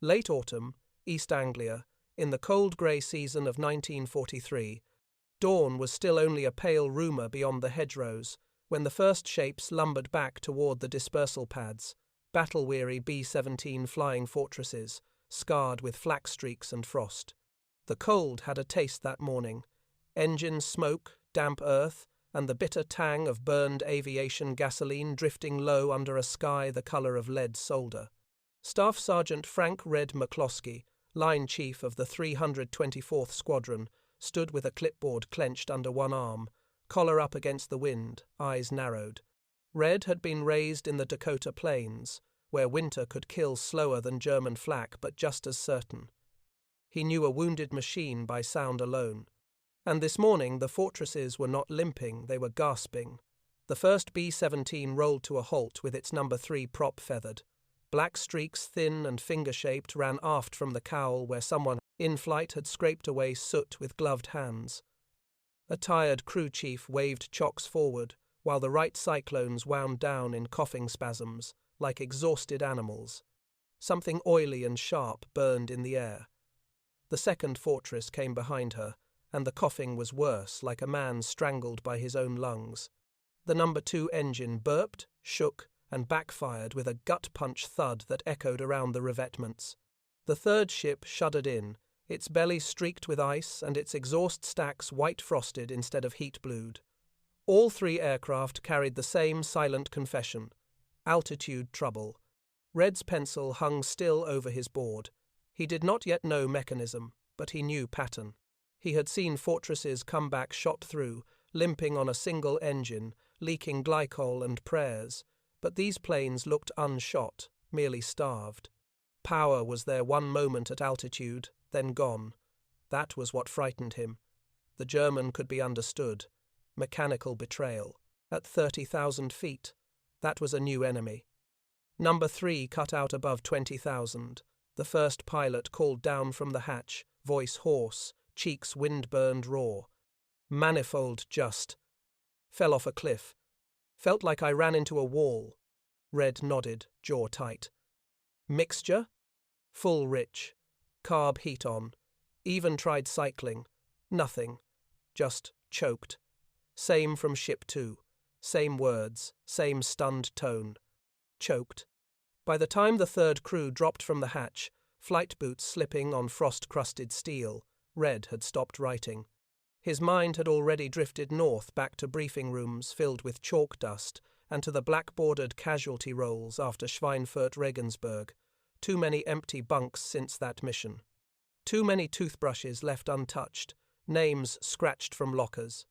Late autumn, East Anglia, in the cold grey season of 1943, dawn was still only a pale rumour beyond the hedgerows, when the first shapes lumbered back toward the dispersal pads, battle-weary B-17 flying fortresses, scarred with flak streaks and frost. The cold had a taste that morning: engine smoke, damp earth, and the bitter tang of burned aviation gasoline drifting low under a sky the colour of lead solder. Staff Sergeant Frank Red McCloskey, line chief of the 324th Squadron, stood with a clipboard clenched under one arm, collar up against the wind, eyes narrowed. Red had been raised in the Dakota Plains, where winter could kill slower than German flak but just as certain. He knew a wounded machine by sound alone. And this morning the fortresses were not limping, they were gasping. The first B-17 rolled to a halt with its number 3 prop feathered. Black streaks, thin and finger-shaped, ran aft from the cowl where someone in flight had scraped away soot with gloved hands. A tired crew chief waved chocks forward, while the right cyclones wound down in coughing spasms, like exhausted animals. Something oily and sharp burned in the air. The second fortress came behind her, and the coughing was worse, like a man strangled by his own lungs. The number 2 engine burped, shook, and backfired with a gut-punch thud that echoed around the revetments. The third ship shuddered in, its belly streaked with ice and its exhaust stacks white-frosted instead of heat-blued. All 3 aircraft carried the same silent confession: altitude trouble. Red's pencil hung still over his board. He did not yet know mechanism, but he knew pattern. He had seen fortresses come back shot through, limping on a single engine, leaking glycol and prayers, but these planes looked unshot, merely starved. Power was there one moment at altitude, then gone. That was what frightened him. The German could be understood. Mechanical betrayal. At 30,000 feet. That was a new enemy. Number 3 cut out above 20,000. The first pilot called down from the hatch, voice hoarse, cheeks wind-burned raw. Manifold just. Fell off a cliff. Felt like I ran into a wall. Red nodded, jaw tight. Mixture? Full rich. Carb heat on. Even tried cycling. Nothing. Just choked. Same from ship 2. Same words. Same stunned tone. Choked. By the time the third crew dropped from the hatch, flight boots slipping on frost-crusted steel, Red had stopped writing. His mind had already drifted north back to briefing rooms filled with chalk dust and to the black-bordered casualty rolls after Schweinfurt-Regensburg. Too many empty bunks since that mission. Too many toothbrushes left untouched, names scratched from lockers.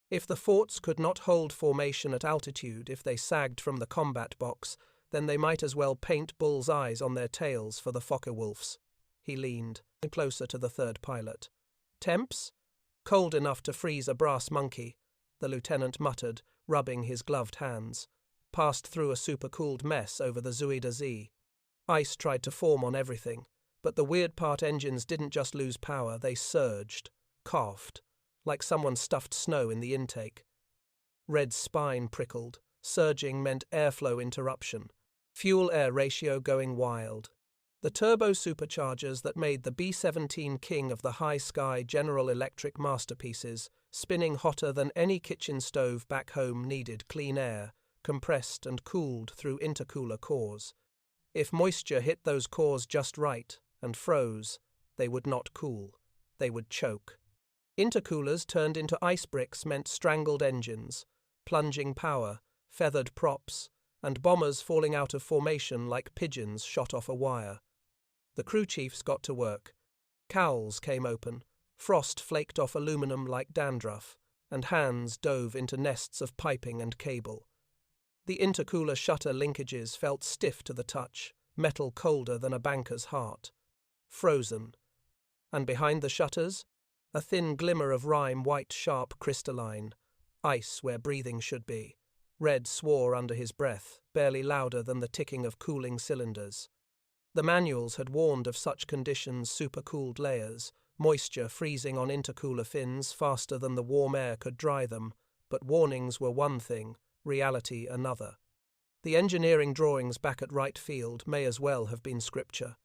If the forts could not hold formation at altitude if they sagged from the combat box, then they might as well paint bull's eyes on their tails for the Focke-Wulfs. He leaned closer to the third pilot. Temps? Cold enough to freeze a brass monkey, the lieutenant muttered, rubbing his gloved hands. Passed through a supercooled mess over the Zuida Z. Ice tried to form on everything, but the weird part engines didn't just lose power, they surged, coughed, like someone stuffed snow in the intake. Red's spine prickled. Surging meant airflow interruption. Fuel-air ratio going wild. The turbo-superchargers that made the B-17 king of the high-sky General Electric masterpieces, spinning hotter than any kitchen stove back home, needed clean air, compressed and cooled through intercooler cores. If moisture hit those cores just right and froze, they would not cool. They would choke. Intercoolers turned into ice bricks meant strangled engines, plunging power, feathered props, and bombers falling out of formation like pigeons shot off a wire. The crew chiefs got to work. Cowls came open, frost flaked off aluminum like dandruff, and hands dove into nests of piping and cable. The intercooler shutter linkages felt stiff to the touch, metal colder than a banker's heart. Frozen. And behind the shutters, a thin glimmer of rime white sharp crystalline, ice where breathing should be. Red swore under his breath, barely louder than the ticking of cooling cylinders. The manuals had warned of such conditions: supercooled layers, moisture freezing on intercooler fins faster than the warm air could dry them, but warnings were one thing, reality another. The engineering drawings back at right field may as well have been scripture.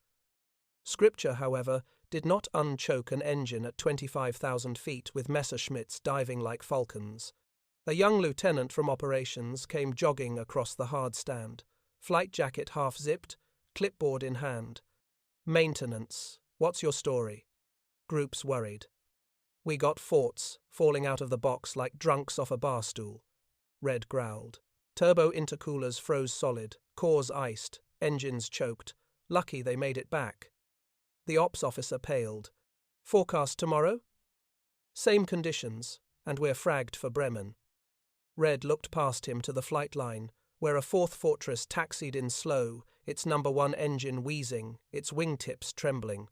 Scripture, however, did not unchoke an engine at 25,000 feet with Messerschmitts diving like falcons. A young lieutenant from operations came jogging across the hard stand, flight jacket half-zipped, clipboard in hand. "Maintenance, what's your story?" Groups worried. "We got forts, falling out of the box like drunks off a bar stool." Red growled. "Turbo-intercoolers froze solid, cores iced, engines choked. Lucky they made it back." The ops officer paled. "Forecast tomorrow?" "Same conditions, and we're fragged for Bremen." Red looked past him to the flight line, where a fourth fortress taxied in slow, its number 1 engine wheezing, its wingtips trembling.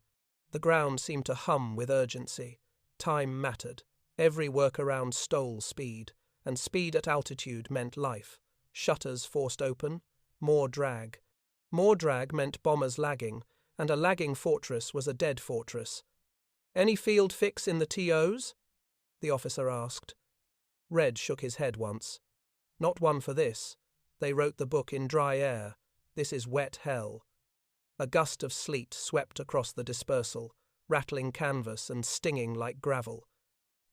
The ground seemed to hum with urgency. Time mattered. Every workaround stole speed, and speed at altitude meant life. Shutters forced open. More drag. More drag meant bombers lagging, and a lagging fortress was a dead fortress. "Any field fix in the TOs?" the officer asked. Red shook his head once. "Not one for this. They wrote the book in dry air. This is wet hell." A gust of sleet swept across the dispersal, rattling canvas and stinging like gravel.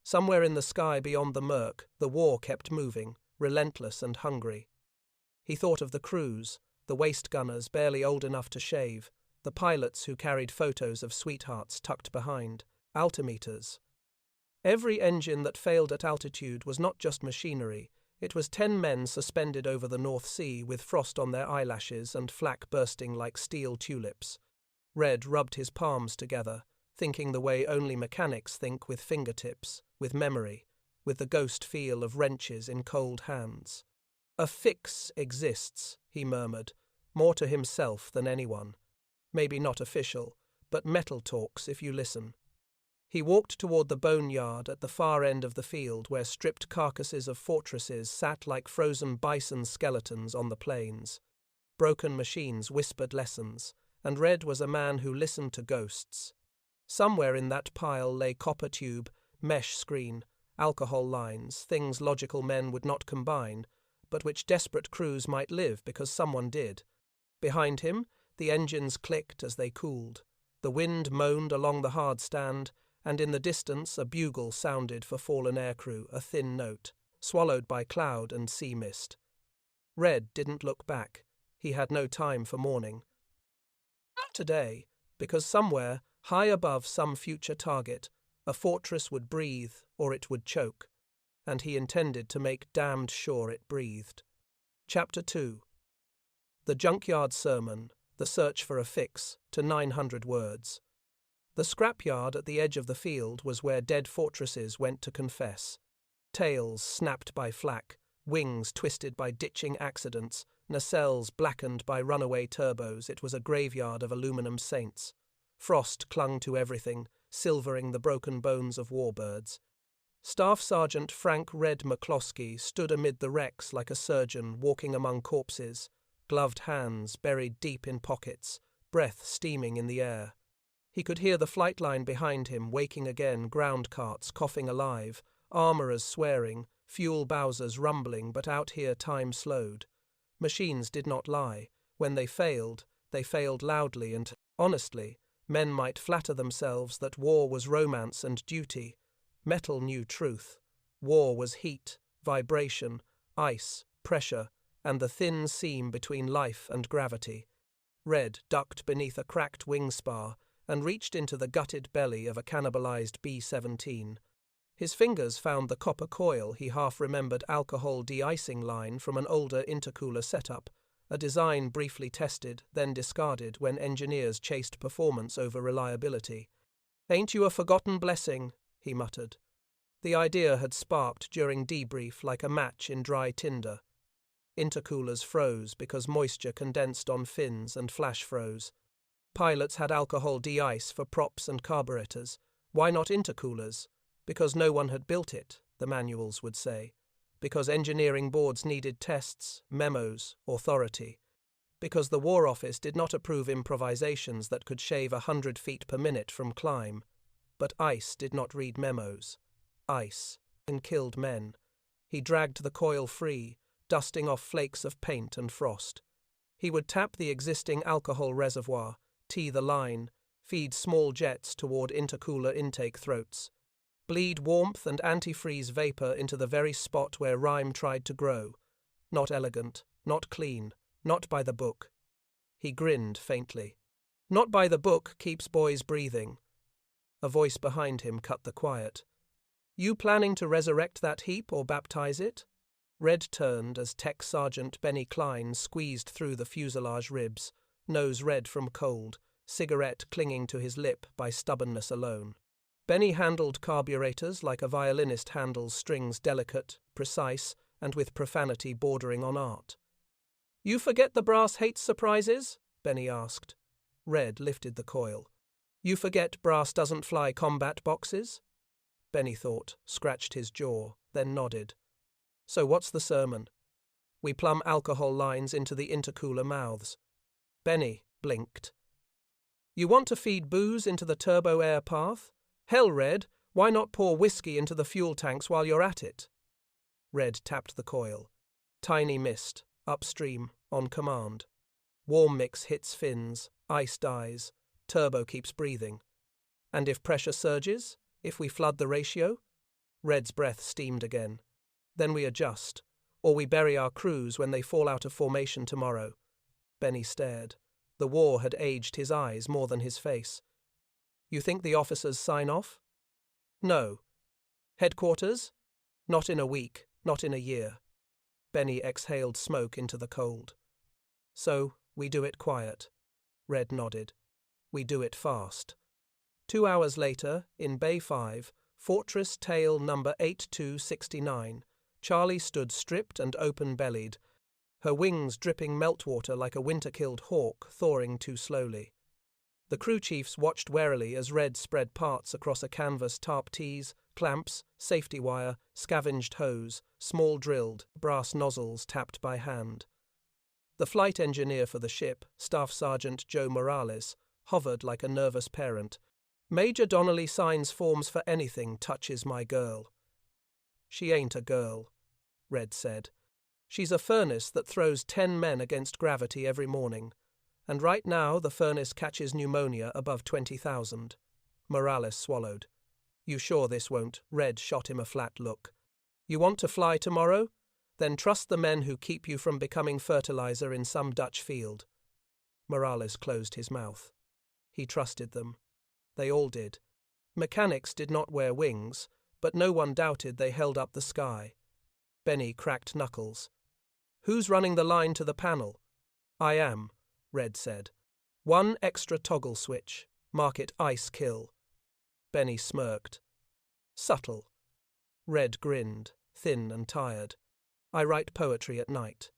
Somewhere in the sky beyond the murk, the war kept moving, relentless and hungry. He thought of the crews, the waist gunners barely old enough to shave, the pilots who carried photos of sweethearts tucked behind, altimeters. Every engine that failed at altitude was not just machinery, it was 10 men suspended over the North Sea with frost on their eyelashes and flak bursting like steel tulips. Red rubbed his palms together, thinking the way only mechanics think, with fingertips, with memory, with the ghost feel of wrenches in cold hands. "A fix exists," he murmured, more to himself than anyone. Maybe not official, but metal talks if you listen. He walked toward the boneyard at the far end of the field, where stripped carcasses of fortresses sat like frozen bison skeletons on the plains. Broken machines whispered lessons, and Red was a man who listened to ghosts. Somewhere in that pile lay copper tube, mesh screen, alcohol lines, things logical men would not combine, but which desperate crews might live because someone did. Behind him, the engines clicked as they cooled. The wind moaned along the hard stand, and in the distance a bugle sounded for fallen aircrew, a thin note, swallowed by cloud and sea mist. Red didn't look back. He had no time for mourning. Not today, because somewhere, high above some future target, a fortress would breathe or it would choke, and he intended to make damned sure it breathed. Chapter 2. The Junkyard Sermon, the search for a fix, to 900 words. The scrapyard at the edge of the field was where dead fortresses went to confess. Tails snapped by flak, wings twisted by ditching accidents, nacelles blackened by runaway turbos. It was a graveyard of aluminum saints. Frost clung to everything, silvering the broken bones of warbirds. Staff Sergeant Frank Red McCloskey stood amid the wrecks like a surgeon walking among corpses, gloved hands buried deep in pockets, breath steaming in the air. He could hear the flight line behind him waking again, ground carts coughing alive, armourers swearing, fuel bowsers rumbling, but out here time slowed. Machines did not lie. When they failed loudly and honestly. Men might flatter themselves that war was romance and duty. Metal knew truth. War was heat, vibration, ice, pressure, and the thin seam between life and gravity. Red ducked beneath a cracked wing spar and reached into the gutted belly of a cannibalized B-17. His fingers found the copper coil he half-remembered alcohol de-icing line from an older intercooler setup, a design briefly tested, then discarded when engineers chased performance over reliability. "Ain't you a forgotten blessing?" he muttered. The idea had sparked during debrief like a match in dry tinder. Intercoolers froze because moisture condensed on fins and flash froze. Pilots had alcohol de-ice for props and carburetors. Why not intercoolers? Because no one had built it, the manuals would say. Because engineering boards needed tests, memos, authority. Because the War Office did not approve improvisations that could shave 100 feet per minute from climb. But ice did not read memos. Ice and killed men. He dragged the coil free, dusting off flakes of paint and frost. He would tap the existing alcohol reservoir, tee the line, Feed small jets toward intercooler intake throats. Bleed warmth and antifreeze vapor into the very spot where rhyme tried to grow. Not elegant, not clean, not by the book. He grinned faintly. Not by the book keeps boys breathing. A voice behind him cut the quiet. You planning to resurrect that heap or baptize it? Red turned as Tech Sergeant Benny Klein squeezed through the fuselage ribs, nose red from cold, cigarette clinging to his lip by stubbornness alone. Benny handled carburetors like a violinist handles strings, delicate, precise, and with profanity bordering on art. You forget the brass hates surprises? Benny asked. Red lifted the coil. You forget brass doesn't fly combat boxes? Benny thought, scratched his jaw, then nodded. So what's the sermon? We plumb alcohol lines into the intercooler mouths. Benny blinked. You want to feed booze into the turbo-air path? Hell, Red, why not pour whiskey into the fuel tanks while you're at it? Red tapped the coil. Tiny mist, upstream, on command. Warm mix hits fins, ice dies, turbo keeps breathing. And if pressure surges? If we flood the ratio? Red's breath steamed again. Then we adjust, or we bury our crews when they fall out of formation tomorrow. Benny stared. The war had aged his eyes more than his face. You think the officers sign off? No. Headquarters? Not in a week, not in a year. Benny exhaled smoke into the cold. So, we do it quiet. Red nodded. We do it fast. 2 hours later, in Bay 5, Fortress Tail number 8269, Charlie stood stripped and open-bellied, her wings dripping meltwater like a winter-killed hawk thawing too slowly. The crew chiefs watched warily as Red spread parts across a canvas, tarp tees, clamps, safety wire, scavenged hose, small drilled, brass nozzles tapped by hand. The flight engineer for the ship, Staff Sergeant Joe Morales, hovered like a nervous parent. Major Donnelly signs forms for anything, touches my girl. She ain't a girl, Red said. She's a furnace that throws 10 men against gravity every morning. And right now the furnace catches pneumonia above 20,000. Morales swallowed. You sure this won't? Red shot him a flat look. You want to fly tomorrow? Then trust the men who keep you from becoming fertilizer in some Dutch field. Morales closed his mouth. He trusted them. They all did. Mechanics did not wear wings, but no one doubted they held up the sky. Benny cracked knuckles. Who's running the line to the panel? I am, Red said. 1 extra toggle switch. Mark it ice kill. Benny smirked. Subtle. Red grinned, thin and tired. I write poetry at night.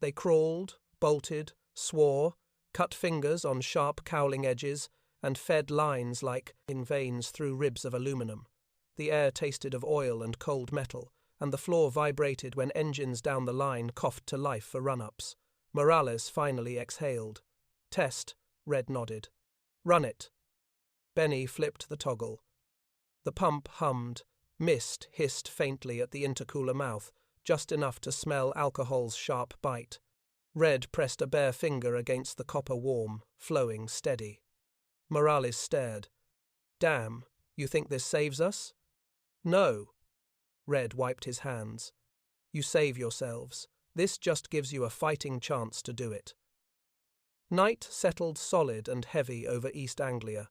They crawled, bolted, swore, cut fingers on sharp cowling edges, and fed lines like in veins through ribs of aluminum. The air tasted of oil and cold metal, and the floor vibrated when engines down the line coughed to life for run-ups. Morales finally exhaled. Test, Red nodded. Run it. Benny flipped the toggle. The pump hummed. Mist hissed faintly at the intercooler mouth, just enough to smell alcohol's sharp bite. Red pressed a bare finger against the copper warm, flowing steady. Morales stared. Damn, you think this saves us? No. Red wiped his hands. You save yourselves. This just gives you a fighting chance to do it. Night settled solid and heavy over East Anglia.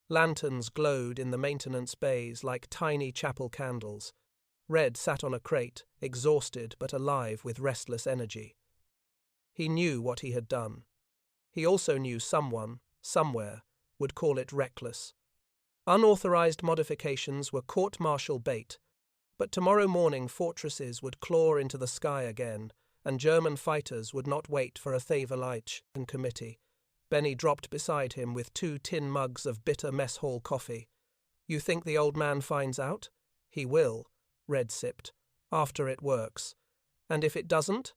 Lanterns glowed in the maintenance bays like tiny chapel candles. Red sat on a crate, exhausted but alive with restless energy. He knew what he had done. He also knew someone, somewhere, would call it reckless. Unauthorized modifications were court-martial bait, but tomorrow morning fortresses would claw into the sky again, and German fighters would not wait for a Thaverleich committee. Benny dropped beside him with 2 tin mugs of bitter mess hall coffee. You think the old man finds out? He will, Red sipped, after it works. And if it doesn't,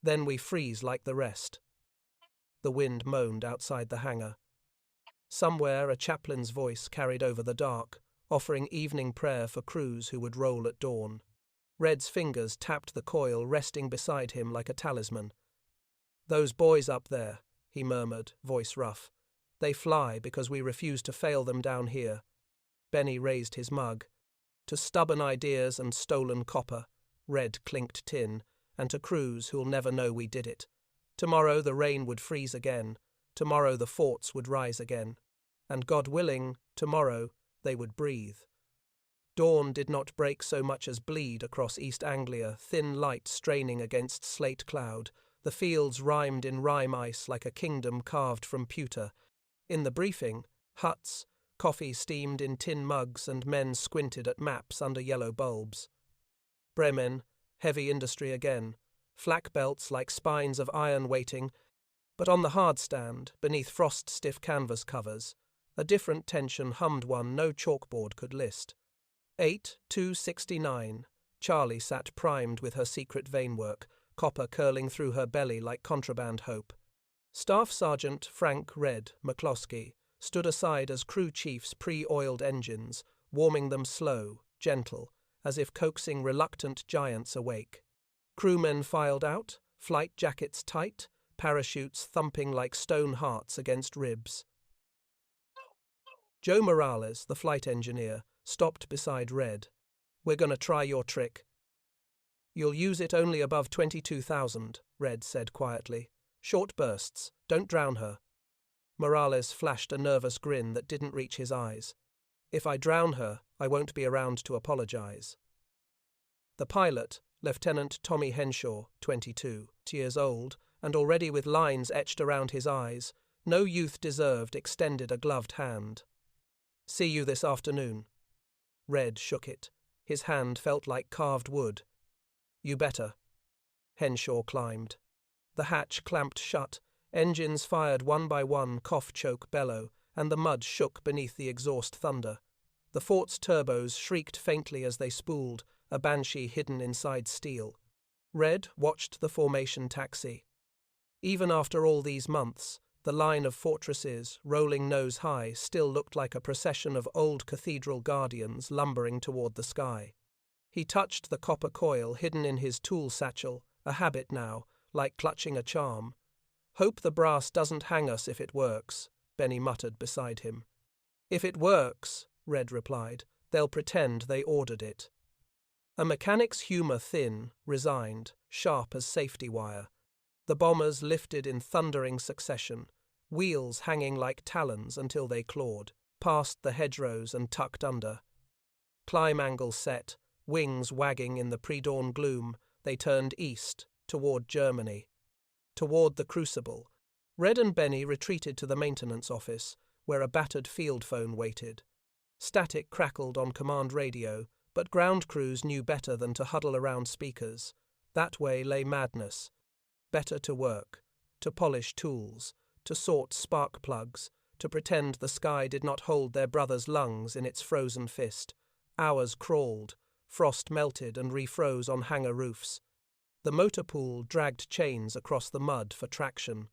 then we freeze like the rest. The wind moaned outside the hangar. Somewhere a chaplain's voice carried over the dark, offering evening prayer for crews who would roll at dawn. Red's fingers tapped the coil resting beside him like a talisman. Those boys up there, he murmured, voice rough. They fly because we refuse to fail them down here. Benny raised his mug. To stubborn ideas and stolen copper, red clinked tin, and to crews who'll never know we did it. Tomorrow the rain would freeze again. Tomorrow the forts would rise again. And God willing, tomorrow they would breathe. Dawn did not break so much as bleed across East Anglia, thin light straining against slate cloud. The fields rhymed in rime ice like a kingdom carved from pewter. In the briefing, huts, coffee steamed in tin mugs, and men squinted at maps under yellow bulbs. Bremen, heavy industry again, flak belts like spines of iron waiting, but on the hard stand, beneath frost-stiff canvas covers, a different tension hummed one no chalkboard could list. 8-269. Charlie sat primed with her secret vein-work, copper curling through her belly like contraband hope. Staff Sergeant Frank Red McCloskey stood aside as crew chiefs pre-oiled engines, warming them slow, gentle, as if coaxing reluctant giants awake. Crewmen filed out, flight jackets tight, parachutes thumping like stone hearts against ribs. Joe Morales, the flight engineer, stopped beside Red. "We're going to try your trick." "You'll use it only above 22,000, Red said quietly. "Short bursts. Don't drown her." Morales flashed a nervous grin that didn't reach his eyes. "If I drown her, I won't be around to apologize." The pilot, Lieutenant Tommy Henshaw, 22 years old, and already with lines etched around his eyes, no youth deserved, extended a gloved hand. "See you this afternoon." Red shook it. His hand felt like carved wood. "You better." Henshaw climbed. The hatch clamped shut, engines fired one by one cough-choke bellow, and the mud shook beneath the exhaust thunder. The fort's turbos shrieked faintly as they spooled, a banshee hidden inside steel. Red watched the formation taxi. Even after all these months, the line of fortresses, rolling nose high, still looked like a procession of old cathedral guardians lumbering toward the sky. He touched the copper coil hidden in his tool satchel, a habit now, like clutching a charm. "Hope the brass doesn't hang us if it works," Benny muttered beside him. "If it works," Red replied, "they'll pretend they ordered it." A mechanic's humor thin, resigned, sharp as safety wire. The bombers lifted in thundering succession, wheels hanging like talons until they clawed, past the hedgerows and tucked under. Climb angle set, wings wagging in the pre-dawn gloom, they turned east, toward Germany. Toward the crucible. Red and Benny retreated to the maintenance office, where a battered field phone waited. Static crackled on command radio, but ground crews knew better than to huddle around speakers. That way lay madness. Better to work, to polish tools, to sort spark plugs, to pretend the sky did not hold their brother's lungs in its frozen fist. Hours crawled, frost melted and refroze on hangar roofs. The motor pool dragged chains across the mud for traction.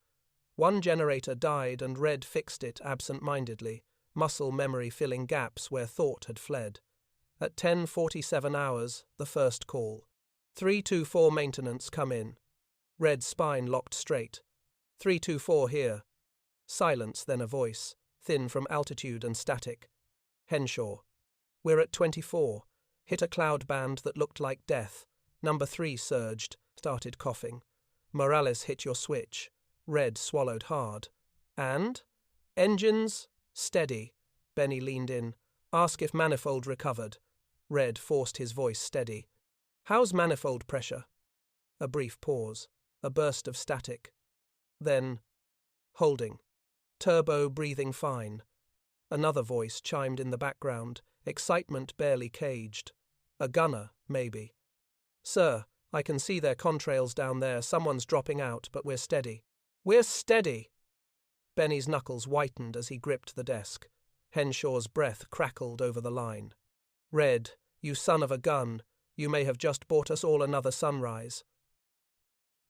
One generator died and Red fixed it absent-mindedly, muscle memory filling gaps where thought had fled. At 10:47 hours, the first call. 324 maintenance come in. Red's spine locked straight. 324 here. Silence, then a voice, thin from altitude and static. Henshaw. "We're at 24. Hit a cloud band that looked like death. Number 3 surged, started coughing. Morales hit your switch." Red swallowed hard. "And?" "Engines? Steady." Benny leaned in. "Ask if manifold recovered." Red forced his voice steady. "How's manifold pressure?" A brief pause. A burst of static. Then, "Holding. Turbo breathing fine." Another voice chimed in the background, excitement barely caged. "A gunner, maybe." "Sir, I can see their contrails down there. Someone's dropping out, but we're steady." "We're steady!" Benny's knuckles whitened as he gripped the desk. Henshaw's breath crackled over the line. "Red, you son of a gun, you may have just bought us all another sunrise."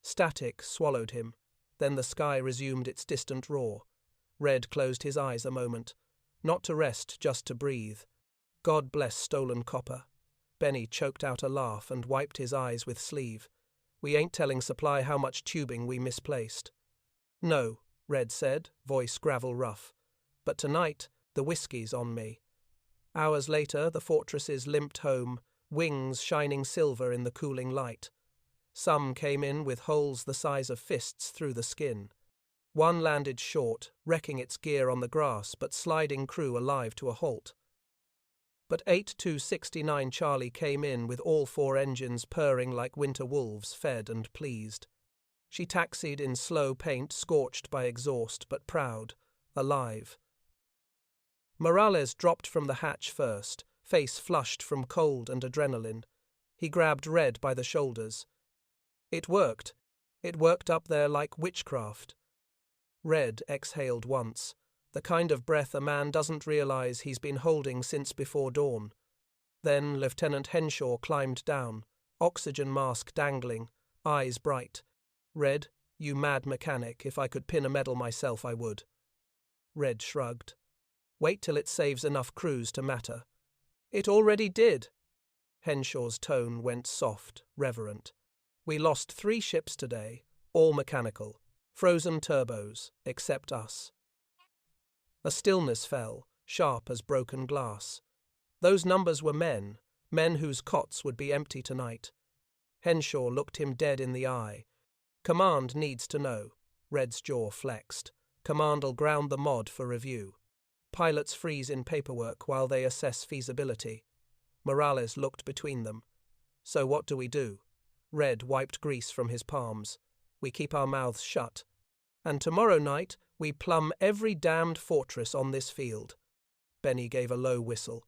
Static swallowed him. Then the sky resumed its distant roar. Red closed his eyes a moment. Not to rest, just to breathe. God bless stolen copper. Benny choked out a laugh and wiped his eyes with sleeve. "We ain't telling supply how much tubing we misplaced." "No," Red said, voice gravel rough. But tonight, the whiskey's on me. Hours later, the fortresses limped home, wings shining silver in the cooling light. Some came in with holes the size of fists through the skin. One landed short, wrecking its gear on the grass but sliding crew alive to a halt. But 8269 Charlie came in with all four engines purring like winter wolves, fed and pleased. She taxied in slow paint, scorched by exhaust, but proud, alive. Morales dropped from the hatch first, face flushed from cold and adrenaline. He grabbed Red by the shoulders. It worked. It worked up there like witchcraft. Red exhaled once, the kind of breath a man doesn't realize he's been holding since before dawn. Then Lieutenant Henshaw climbed down, oxygen mask dangling, eyes bright. Red, you mad mechanic, if I could pin a medal myself I would. Red shrugged. Wait till it saves enough crews to matter. It already did. Henshaw's tone went soft, reverent. We lost 3 ships today, all mechanical, frozen turbos, except us. A stillness fell, sharp as broken glass. Those numbers were men whose cots would be empty tonight. Henshaw looked him dead in the eye. Command needs to know. Red's jaw flexed. Command'll ground the mod for review. Pilots freeze in paperwork while they assess feasibility. Morales looked between them. So what do we do? Red wiped grease from his palms. We keep our mouths shut. And tomorrow night, we plumb every damned fortress on this field. Benny gave a low whistle.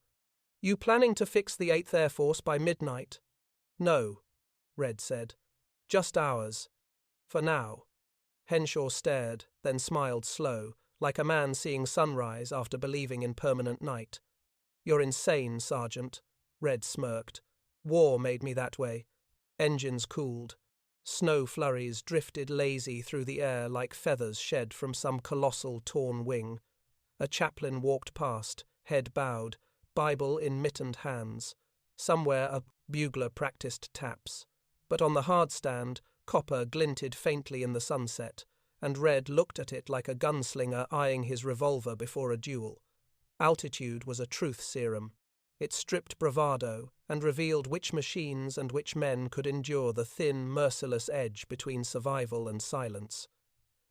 You planning to fix the 8th Air Force by midnight? No, Red said. Just ours. For now. Henshaw stared, then smiled slow, like a man seeing sunrise after believing in permanent night. You're insane, Sergeant. Red smirked. War made me that way. Engines cooled. Snow flurries drifted lazy through the air like feathers shed from some colossal torn wing. A chaplain walked past, head bowed, Bible in mittened hands. Somewhere a bugler practiced taps. But on the hard stand, copper glinted faintly in the sunset, and Red looked at it like a gunslinger eyeing his revolver before a duel. Altitude was a truth serum. It stripped bravado and revealed which machines and which men could endure the thin, merciless edge between survival and silence.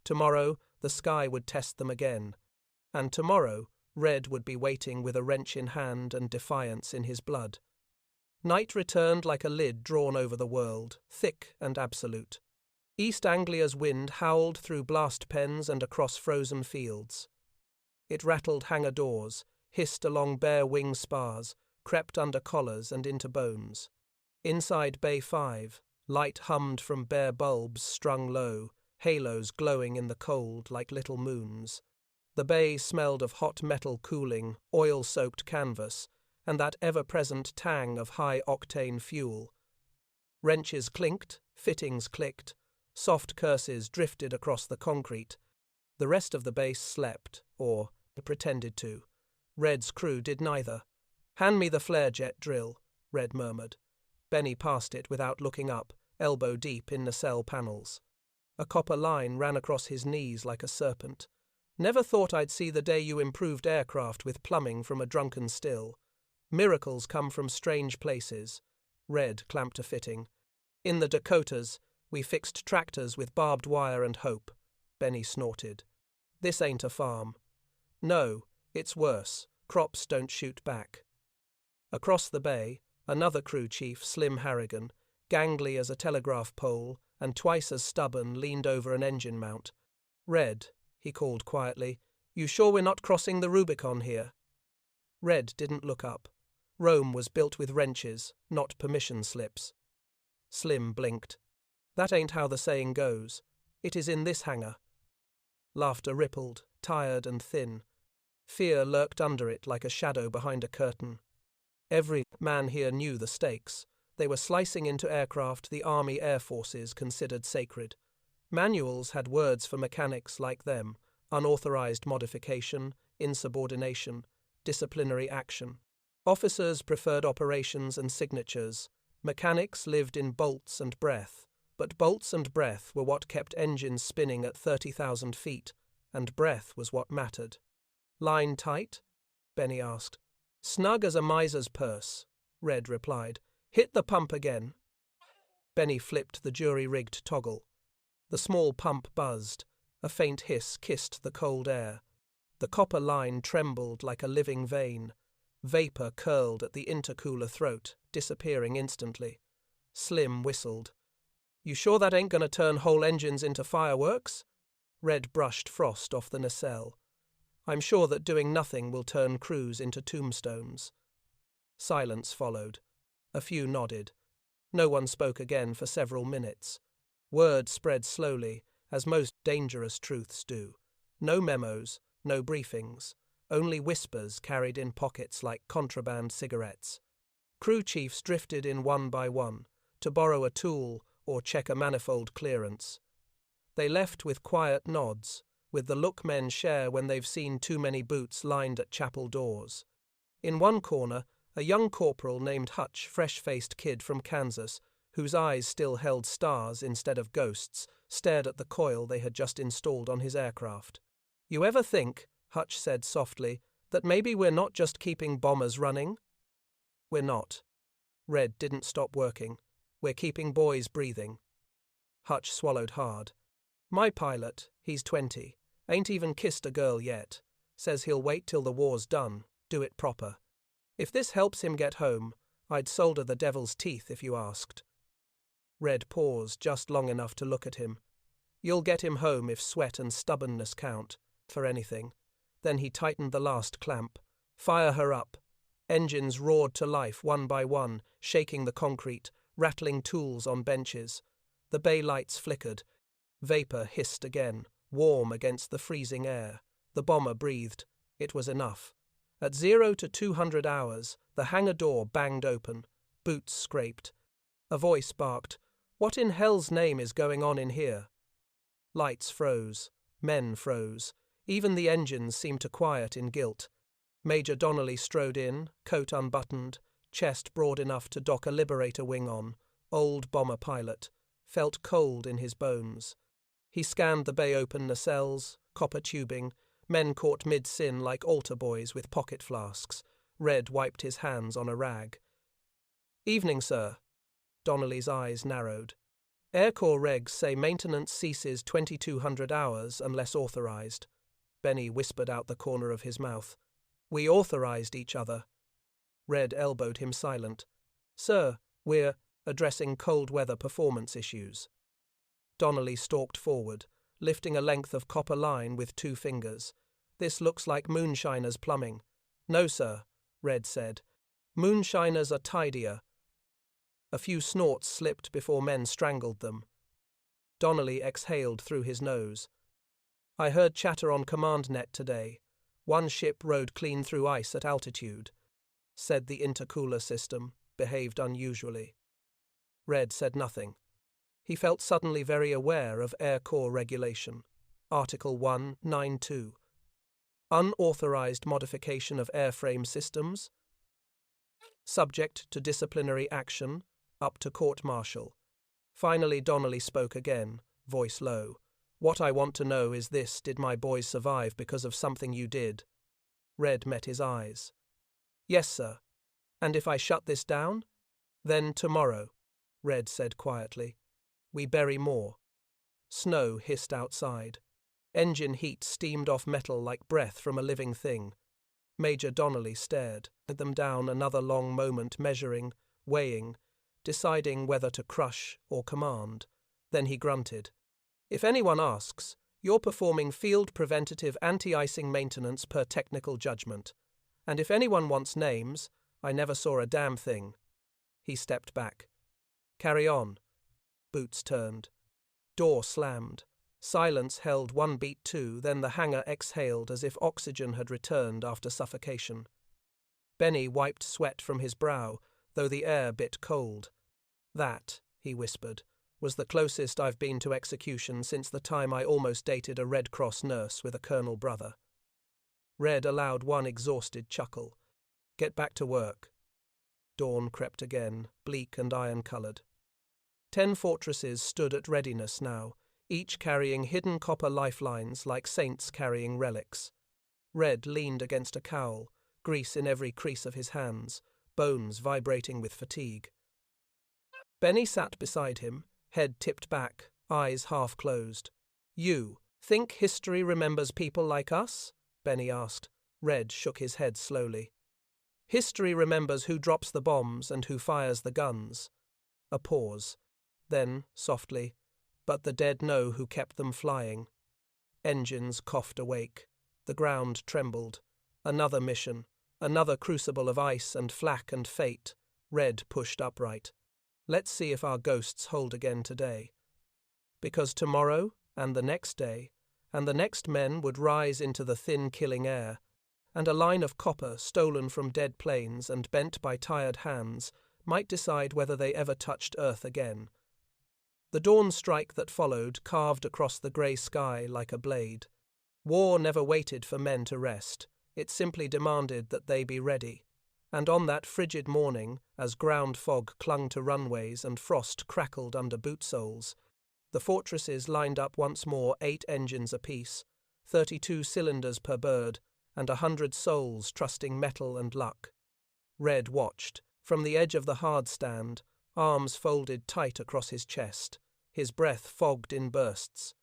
Tomorrow, the sky would test them again. And tomorrow, Red would be waiting with a wrench in hand and defiance in his blood. Night returned like a lid drawn over the world, thick and absolute. East Anglia's wind howled through blast pens and across frozen fields. It rattled hangar doors, hissed along bare wing spars, crept under collars and into bones. Inside Bay 5, light hummed from bare bulbs strung low, halos glowing in the cold like little moons. The bay smelled of hot metal cooling, oil-soaked canvas, and that ever-present tang of high-octane fuel. Wrenches clinked, fittings clicked, soft curses drifted across the concrete. The rest of the base slept, or pretended to. Red's crew did neither. "Hand me the flare jet drill," Red murmured. Benny passed it without looking up, elbow deep in nacelle panels. A copper line ran across his knees like a serpent. "Never thought I'd see the day you improved aircraft with plumbing from a drunken still. Miracles come from strange places." Red clamped a fitting. "In the Dakotas, we fixed tractors with barbed wire and hope." Benny snorted. "This ain't a farm." "No, it's worse. Crops don't shoot back." Across the bay, another crew chief, Slim Harrigan, gangly as a telegraph pole and twice as stubborn, leaned over an engine mount. "Red," he called quietly, "you sure we're not crossing the Rubicon here?" Red didn't look up. Rome was built with wrenches, not permission slips. Slim blinked. "That ain't how the saying goes. It is in this hangar." Laughter rippled, tired and thin. Fear lurked under it like a shadow behind a curtain. Every man here knew the stakes. They were slicing into aircraft the Army Air Forces considered sacred. Manuals had words for mechanics like them: unauthorized modification, insubordination, disciplinary action. Officers preferred operations and signatures. Mechanics lived in bolts and breath. But bolts and breath were what kept engines spinning at 30,000 feet, and breath was what mattered. Line tight? Benny asked. Snug as a miser's purse, Red replied. Hit the pump again. Benny flipped the jury-rigged toggle. The small pump buzzed. A faint hiss kissed the cold air. The copper line trembled like a living vein. Vapor curled at the intercooler throat, disappearing instantly. Slim whistled. You sure that ain't gonna turn whole engines into fireworks? Red brushed frost off the nacelle. I'm sure that doing nothing will turn crews into tombstones. Silence followed. A few nodded. No one spoke again for several minutes. Word spread slowly, as most dangerous truths do. No memos, no briefings, only whispers carried in pockets like contraband cigarettes. Crew chiefs drifted in one by one, to borrow a tool or check a manifold clearance. They left with quiet nods, with the look men share when they've seen too many boots lined at chapel doors. In one corner, a young corporal named Hutch, fresh-faced kid from Kansas, whose eyes still held stars instead of ghosts, stared at the coil they had just installed on his aircraft. You ever think, Hutch said softly, that maybe we're not just keeping bombers running? We're not. Red didn't stop working. We're keeping boys breathing. Hutch swallowed hard. My pilot, he's 20, ain't even kissed a girl yet. Says he'll wait till the war's done, do it proper. If this helps him get home, I'd solder the devil's teeth if you asked. Red paused just long enough to look at him. You'll get him home if sweat and stubbornness count, for anything. Then he tightened the last clamp. Fire her up. Engines roared to life one by one, shaking the concrete, rattling tools on benches. The bay lights flickered. Vapor hissed again, warm against the freezing air. The bomber breathed. It was enough. At 0 to 200 hours, the hangar door banged open. Boots scraped. A voice barked, "What in hell's name is going on in here?" Lights froze. Men froze. Even the engines seemed to quiet in guilt. Major Donnelly strode in, coat unbuttoned, chest broad enough to dock a Liberator wing on, old bomber pilot, felt cold in his bones. He scanned the bay-open nacelles, copper tubing, men caught mid-sin like altar boys with pocket flasks. Red wiped his hands on a rag. Evening, sir. Donnelly's eyes narrowed. Air Corps regs say maintenance ceases 2200 hours unless authorized. Benny whispered out the corner of his mouth. We authorized each other. Red elbowed him silent. Sir, we're addressing cold weather performance issues. Donnelly stalked forward, lifting a length of copper line with 2 fingers. This looks like moonshiners' plumbing. No, sir, Red said. Moonshiners are tidier. A few snorts slipped before men strangled them. Donnelly exhaled through his nose. I heard chatter on command net today. One ship rode clean through ice at altitude. Said the intercooler system behaved unusually. Red said nothing. He felt suddenly very aware of Air Corps regulation. Article 192. Unauthorized modification of airframe systems. Subject to disciplinary action, up to court-martial. Finally Donnelly spoke again, voice low. What I want to know is this: did my boys survive because of something you did? Red met his eyes. Yes, sir. And if I shut this down? Then tomorrow, Red said quietly. We bury more. Snow hissed outside. Engine heat steamed off metal like breath from a living thing. Major Donnelly stared at them down another long moment, measuring, weighing, deciding whether to crush or command. Then he grunted. If anyone asks, you're performing field preventative anti-icing maintenance per technical judgment. And if anyone wants names, I never saw a damn thing. He stepped back. Carry on. Boots turned. Door slammed. Silence held one beat too, then the hangar exhaled as if oxygen had returned after suffocation. Benny wiped sweat from his brow, though the air bit cold. That, he whispered, was the closest I've been to execution since the time I almost dated a Red Cross nurse with a colonel brother. Red allowed one exhausted chuckle. Get back to work. Dawn crept again, bleak and iron-coloured. 10 fortresses stood at readiness now, each carrying hidden copper lifelines like saints carrying relics. Red leaned against a cowl, grease in every crease of his hands, bones vibrating with fatigue. Benny sat beside him, head tipped back, eyes half closed. "You think history remembers people like us?" Benny asked. Red shook his head slowly. "History remembers who drops the bombs and who fires the guns." A pause. Then, softly, "But the dead know who kept them flying." Engines coughed awake. The ground trembled. Another mission, another crucible of ice and flak and fate. Red pushed upright. "Let's see if our ghosts hold again today." Because tomorrow, and the next day, and the next men would rise into the thin killing air, and a line of copper stolen from dead planes and bent by tired hands might decide whether they ever touched earth again. The dawn strike that followed carved across the grey sky like a blade. War never waited for men to rest. It simply demanded that they be ready. And on that frigid morning, as ground fog clung to runways and frost crackled under boot soles, the fortresses lined up once more, 8 engines apiece, 32 cylinders per bird, and 100 souls trusting metal and luck. Red watched, from the edge of the hard stand, arms folded tight across his chest, his breath fogged in bursts.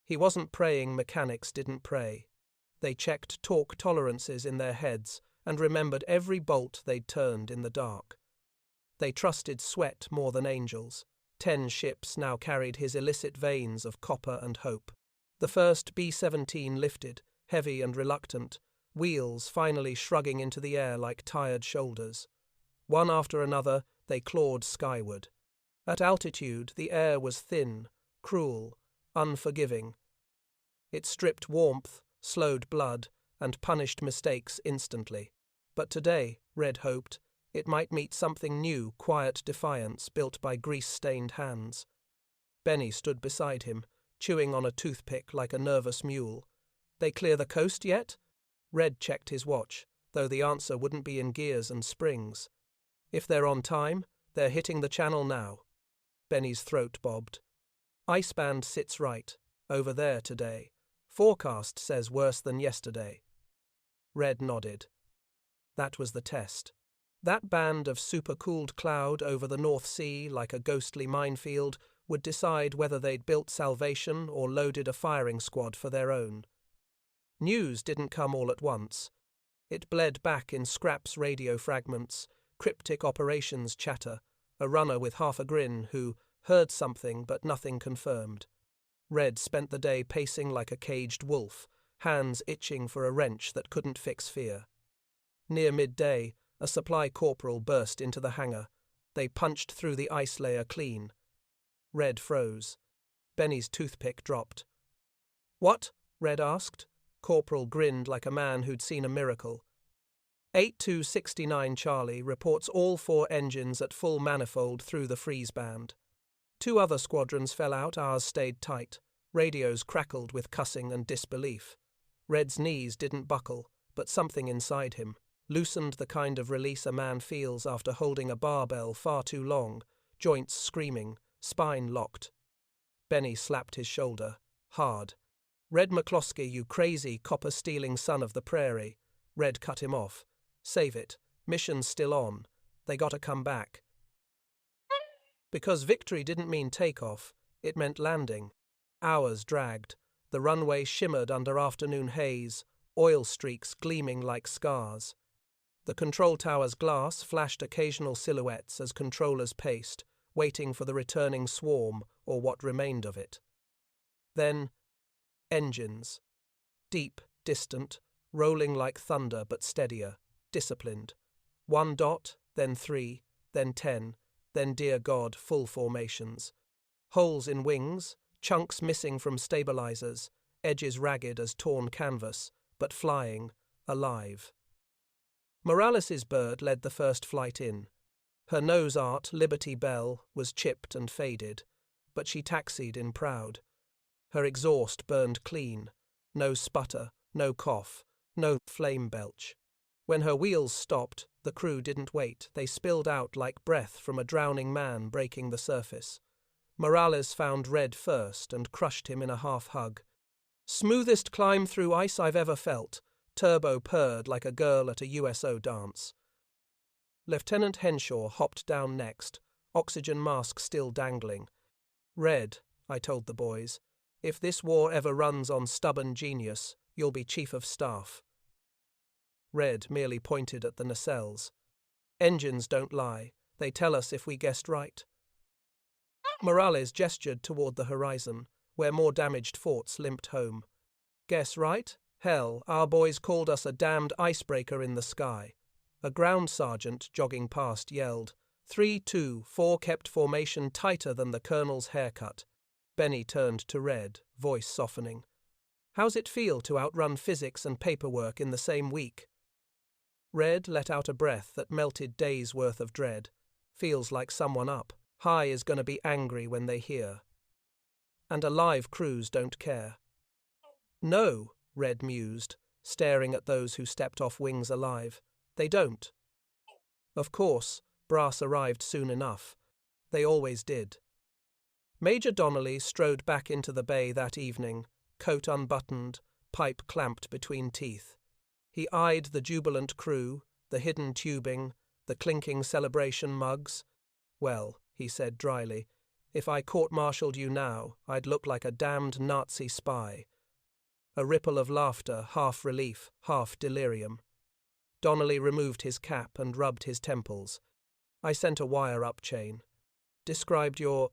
He wasn't praying mechanics didn't pray. They checked torque tolerances in their heads and remembered every bolt they'd turned in the dark. They trusted sweat more than angels. 10 ships now carried his illicit veins of copper and hope. The first B-17 lifted, heavy and reluctant, wheels finally shrugging into the air like tired shoulders. One after another, they clawed skyward. At altitude, the air was thin, cruel, unforgiving. It stripped warmth, slowed blood, and punished mistakes instantly. But today, Red hoped, it might meet something new, quiet defiance built by grease-stained hands. Benny stood beside him, chewing on a toothpick like a nervous mule. "They clear the coast yet?" Red checked his watch, though the answer wouldn't be in gears and springs. "If they're on time, they're hitting the channel now." Benny's throat bobbed. "Iceband sits right, over there today. Forecast says worse than yesterday." Red nodded. That was the test. That band of supercooled cloud over the North Sea, like a ghostly minefield, would decide whether they'd built salvation or loaded a firing squad for their own. News didn't come all at once. It bled back in scraps radio fragments, cryptic operations chatter, a runner with half a grin who heard something but nothing confirmed. Red spent the day pacing like a caged wolf, hands itching for a wrench that couldn't fix fear. Near midday, a supply corporal burst into the hangar. They punched through the ice layer clean. Red froze. Benny's toothpick dropped. "What?" Red asked. Corporal grinned like a man who'd seen a miracle. 8269 Charlie reports all 4 engines at full manifold through the freeze band. 2 other squadrons fell out, ours stayed tight. Radios crackled with cussing and disbelief. Red's knees didn't buckle, but something inside him, loosened the kind of release a man feels after holding a barbell far too long, joints screaming, spine locked. Benny slapped his shoulder, hard. "Red McCloskey, you crazy, copper-stealing son of the prairie." Red cut him off. "Save it. Mission's still on. They gotta come back." Because victory didn't mean takeoff, it meant landing. Hours dragged. The runway shimmered under afternoon haze, oil streaks gleaming like scars. The control tower's glass flashed occasional silhouettes as controllers paced, waiting for the returning swarm or what remained of it. Then, engines. Deep, distant, rolling like thunder but steadier, disciplined. 1 dot, then 3, then 10, then, dear God, full formations. Holes in wings, chunks missing from stabilizers, edges ragged as torn canvas, but flying, alive. Morales's bird led the first flight in. Her nose art, Liberty Bell, was chipped and faded, but she taxied in proud. Her exhaust burned clean, no sputter, no cough, no flame belch. When her wheels stopped, the crew didn't wait. They spilled out like breath from a drowning man breaking the surface. Morales found Red first and crushed him in a half hug. "Smoothest climb through ice I've ever felt. turbo purred like a girl at a USO dance. Lieutenant Henshaw hopped down next, oxygen mask still dangling. "Red," I told the boys, "if this war ever runs on stubborn genius, you'll be chief of staff." Red merely pointed at the nacelles. "Engines don't lie. They tell us if we guessed right." Morales gestured toward the horizon, where more damaged forts limped home. "Guess right? Hell, our boys called us a damned icebreaker in the sky." A ground sergeant jogging past yelled. 3-2-4 kept formation tighter than the colonel's haircut. Benny turned to Red, voice softening. "How's it feel to outrun physics and paperwork in the same week?" Red let out a breath that melted days' worth of dread. "Feels like someone up high is going to be angry when they hear. And alive crews don't care." "No," Red mused, staring at those who stepped off wings alive. "They don't." Of course, brass arrived soon enough. They always did. Major Donnelly strode back into the bay that evening, coat unbuttoned, pipe clamped between teeth. He eyed the jubilant crew, the hidden tubing, the clinking celebration mugs. "Well," he said dryly, "if I court-martialed you now, I'd look like a damned Nazi spy." A ripple of laughter, half relief, half delirium. Donnelly removed his cap and rubbed his temples. "I sent a wire-up chain." "Described your—"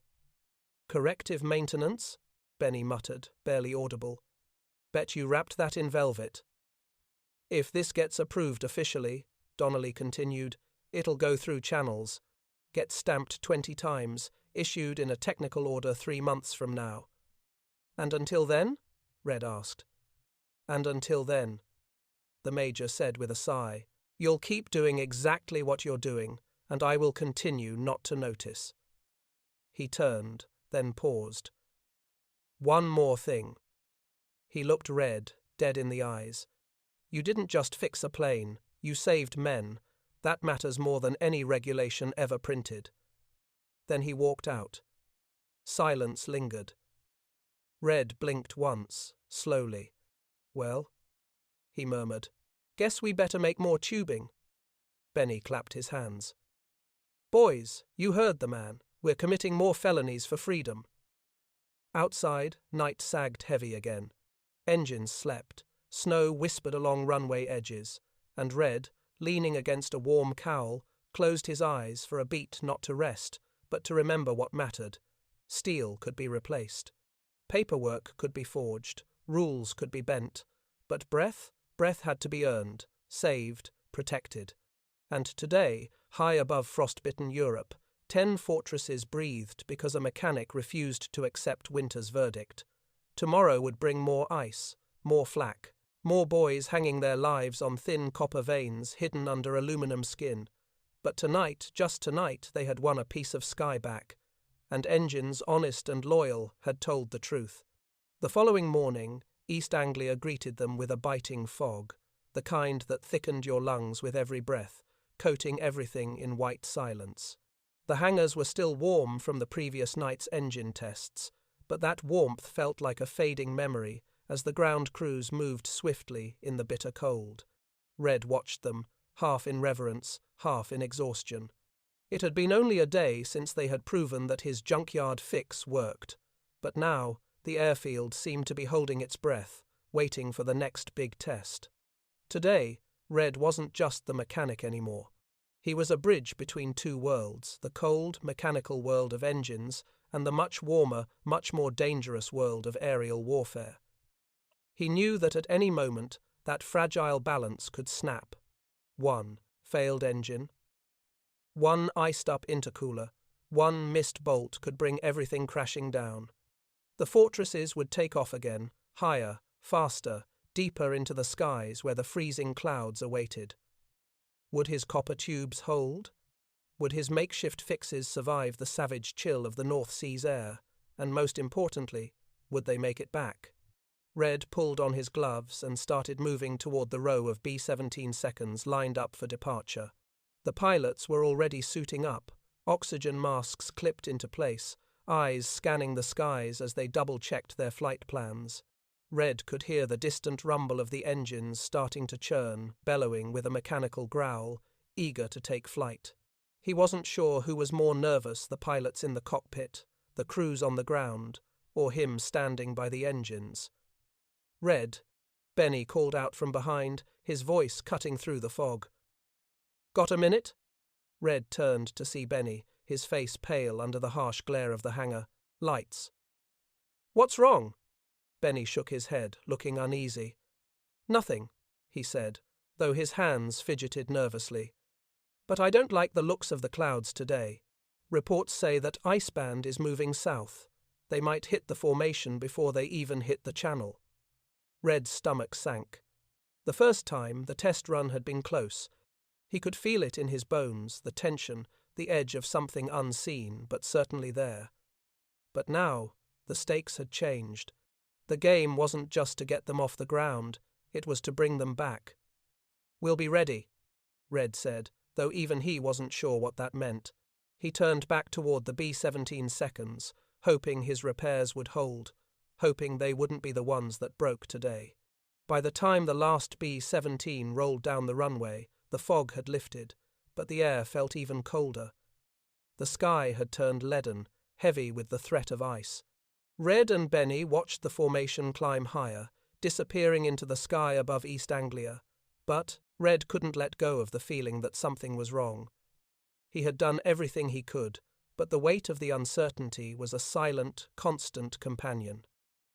"Corrective maintenance?" Benny muttered, barely audible. "Bet you wrapped that in velvet." "If this gets approved officially," Donnelly continued, "it'll go through channels. Get stamped 20 times, issued in a technical order 3 months from now." "And until then?" Red asked. "And until then," the major said with a sigh, "you'll keep doing exactly what you're doing, and I will continue not to notice." He turned, then paused. "One more thing." He looked Red, dead in the eyes. "You didn't just fix a plane, you saved men. That matters more than any regulation ever printed." Then he walked out. Silence lingered. Red blinked once, slowly. "Well," he murmured, "guess we better make more tubing." Benny clapped his hands. "Boys, you heard the man. We're committing more felonies for freedom." Outside, night sagged heavy again. Engines slept. Snow whispered along runway edges, and Red, leaning against a warm cowl, closed his eyes for a beat not to rest, but to remember what mattered. Steel could be replaced. Paperwork could be forged. Rules could be bent. But breath had to be earned, saved, protected. And today, high above frostbitten Europe, 10 fortresses breathed because a mechanic refused to accept winter's verdict. Tomorrow would bring more ice, more flak, more boys hanging their lives on thin copper veins hidden under aluminum skin. But tonight, just tonight, they had won a piece of sky back, and engines honest and loyal had told the truth. The following morning, East Anglia greeted them with a biting fog, the kind that thickened your lungs with every breath, coating everything in white silence. The hangars were still warm from the previous night's engine tests, but that warmth felt like a fading memory as the ground crews moved swiftly in the bitter cold. Red watched them, half in reverence, half in exhaustion. It had been only a day since they had proven that his junkyard fix worked, but now the airfield seemed to be holding its breath, waiting for the next big test. Today, Red wasn't just the mechanic anymore. He was a bridge between two worlds, the cold, mechanical world of engines and the much warmer, much more dangerous world of aerial warfare. He knew that at any moment that fragile balance could snap. One failed engine, one iced-up intercooler, one missed bolt could bring everything crashing down. The fortresses would take off again, higher, faster, deeper into the skies where the freezing clouds awaited. Would his copper tubes hold? Would his makeshift fixes survive the savage chill of the North Sea's air? And most importantly, would they make it back? Red pulled on his gloves and started moving toward the row of B-17 seconds lined up for departure. The pilots were already suiting up, oxygen masks clipped into place, eyes scanning the skies as they double-checked their flight plans. Red could hear the distant rumble of the engines starting to churn, bellowing with a mechanical growl, eager to take flight. He wasn't sure who was more nervous, the pilots in the cockpit, the crews on the ground, or him standing by the engines. "Red," Benny called out from behind, his voice cutting through the fog. "Got a minute?" Red turned to see Benny, his face pale under the harsh glare of the hangar. "Lights." "What's wrong?" Benny shook his head, looking uneasy. "Nothing," he said, though his hands fidgeted nervously. "But I don't like the looks of the clouds today. Reports say that ice band is moving south. They might hit the formation before they even hit the channel." Red's stomach sank. The first time, the test run had been close. He could feel it in his bones, the tension, the edge of something unseen, but certainly there. But now, the stakes had changed. The game wasn't just to get them off the ground, it was to bring them back. "We'll be ready," Red said, though even he wasn't sure what that meant. He turned back toward the B-17 seconds, hoping his repairs would hold, hoping they wouldn't be the ones that broke today. By the time the last B-17 rolled down the runway, the fog had lifted, but the air felt even colder. The sky had turned leaden, heavy with the threat of ice. Red and Benny watched the formation climb higher, disappearing into the sky above East Anglia. But Red couldn't let go of the feeling that something was wrong. He had done everything he could, but the weight of the uncertainty was a silent, constant companion.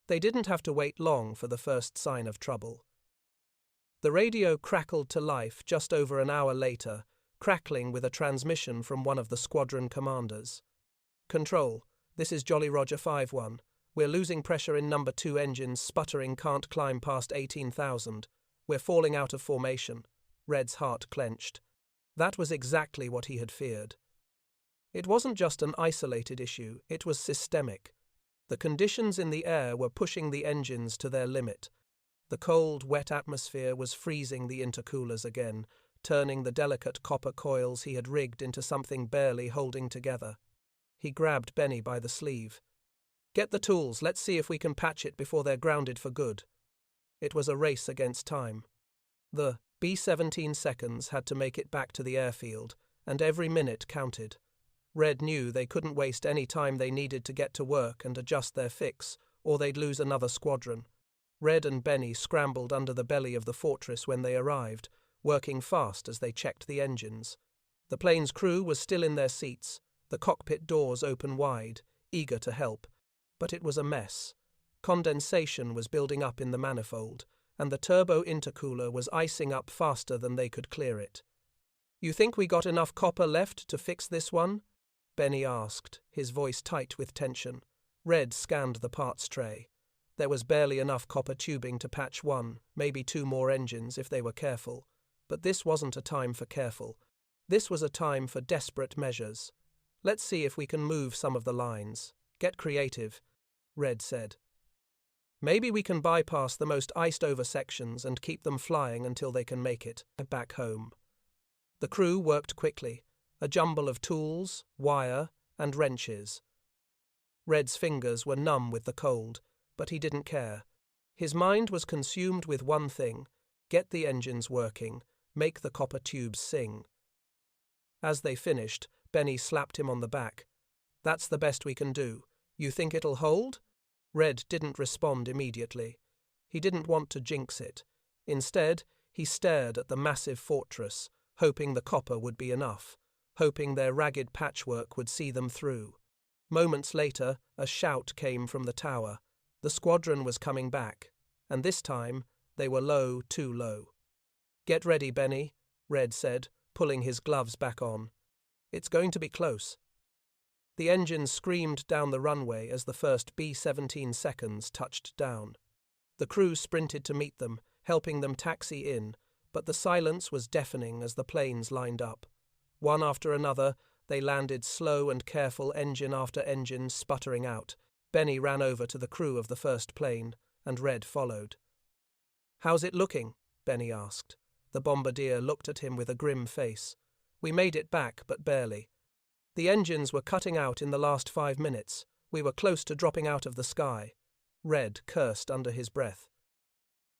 They didn't have to wait long for the first sign of trouble. The radio crackled to life just over an hour later, crackling with a transmission from one of the squadron commanders. "Control, this is Jolly Roger 5-1. We're losing pressure in number 2 engines, sputtering, can't climb past 18,000. We're falling out of formation." Red's heart clenched. That was exactly what he had feared. It wasn't just an isolated issue, it was systemic. The conditions in the air were pushing the engines to their limit. The cold, wet atmosphere was freezing the intercoolers again, turning the delicate copper coils he had rigged into something barely holding together. He grabbed Benny by the sleeve. "Get the tools, let's see if we can patch it before they're grounded for good." It was a race against time. The B-17 seconds had to make it back to the airfield, and every minute counted. Red knew they couldn't waste any time they needed to get to work and adjust their fix, or they'd lose another squadron. Red and Benny scrambled under the belly of the fortress when they arrived, working fast as they checked the engines. The plane's crew was still in their seats, the cockpit doors open wide, eager to help. But it was a mess. Condensation was building up in the manifold, and the turbo-intercooler was icing up faster than they could clear it. "You think we got enough copper left to fix this one?" Benny asked, his voice tight with tension. Red scanned the parts tray. There was barely enough copper tubing to patch 1, maybe 2 more engines if they were careful. But this wasn't a time for careful. This was a time for desperate measures. "Let's see if we can move some of the lines. Get creative," Red said. "Maybe we can bypass the most iced-over sections and keep them flying until they can make it back home." The crew worked quickly, a jumble of tools, wire, and wrenches. Red's fingers were numb with the cold, but he didn't care. His mind was consumed with one thing: get the engines working, make the copper tubes sing. As they finished, Benny slapped him on the back. "That's the best we can do. You think it'll hold?" Red didn't respond immediately. He didn't want to jinx it. Instead, he stared at the massive fortress, hoping the copper would be enough, hoping their ragged patchwork would see them through. Moments later, a shout came from the tower. The squadron was coming back, and this time they were low, too low. "Get ready, Benny," Red said, pulling his gloves back on. "It's going to be close." The engines screamed down the runway as the first B-17 seconds touched down. The crew sprinted to meet them, helping them taxi in, but the silence was deafening as the planes lined up. One after another, they landed slow and careful, engine after engine sputtering out. Benny ran over to the crew of the first plane, and Red followed. "How's it looking?" Benny asked. The bombardier looked at him with a grim face. "We made it back, but barely. The engines were cutting out in the last 5 minutes. We were close to dropping out of the sky." Red cursed under his breath.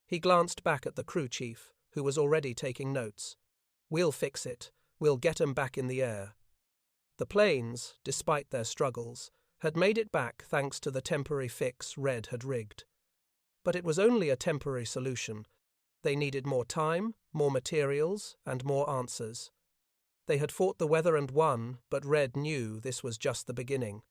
He glanced back at the crew chief, who was already taking notes. "We'll fix it. We'll get 'em back in the air." The planes, despite their struggles, had made it back thanks to the temporary fix Red had rigged. But it was only a temporary solution. They needed more time, more materials, and more answers. They had fought the weather and won, but Red knew this was just the beginning.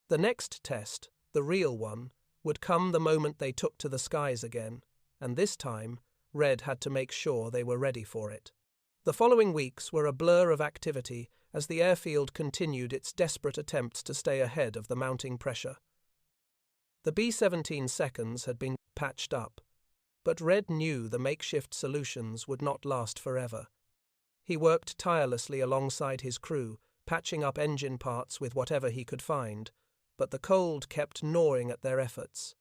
The next test, the real one, would come the moment they took to the skies again, and this time, Red had to make sure they were ready for it. The following weeks were a blur of activity as the airfield continued its desperate attempts to stay ahead of the mounting pressure. The B-17 seconds had been patched up, but Red knew the makeshift solutions would not last forever. He worked tirelessly alongside his crew, patching up engine parts with whatever he could find, but the cold kept gnawing at their efforts.